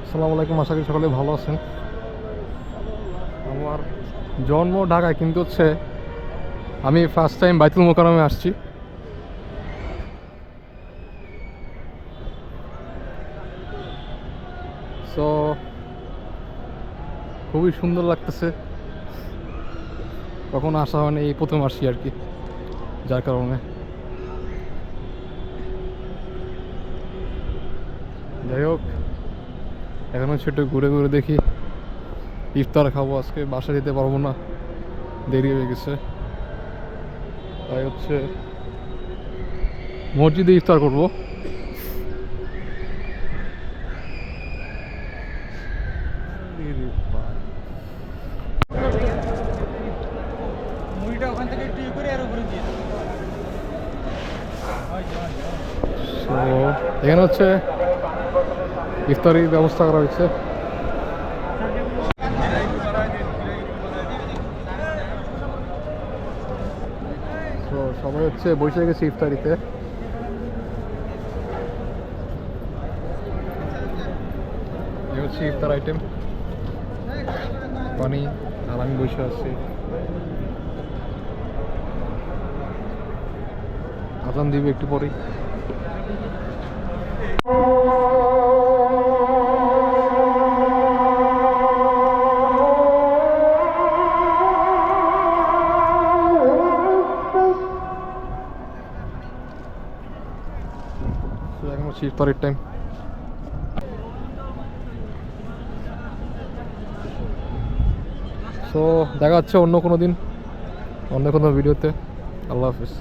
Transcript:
আসসালামু আলাইকুম, আশা করি সকলে ভালো আছেন। আমার জন্ম ঢাকায়, কিন্তু আমি ফার্স্ট টাইম বাইতুল মোকাররমে আসছি। সো খুবই সুন্দর লাগতেছে, কখনো আসা হয়নি, এই প্রথম আসছি আর কি, যার কারণে। যাই হোক, এখন একটু ঘুরে ঘুরে দেখি, ইফতার খাবো। আজকে বাসা যেতে পারবো না, দেরি হয়ে গেছে, তাই মসজিদে ইফতার করবো। তো এখানে ইফতারির ব্যবস্থা করা হয়েছে। তো সবাই বসে গেছে ইফতারিতে। ইফতার আইটেম পানি, আর আমি বসে আছি। আজান দিবে একটু পরেই। এখন ইফতারের টাইম। সো দেখা হচ্ছে অন্য কোনো দিন, অন্য কোনো ভিডিওতে। আল্লাহ হাফিজ।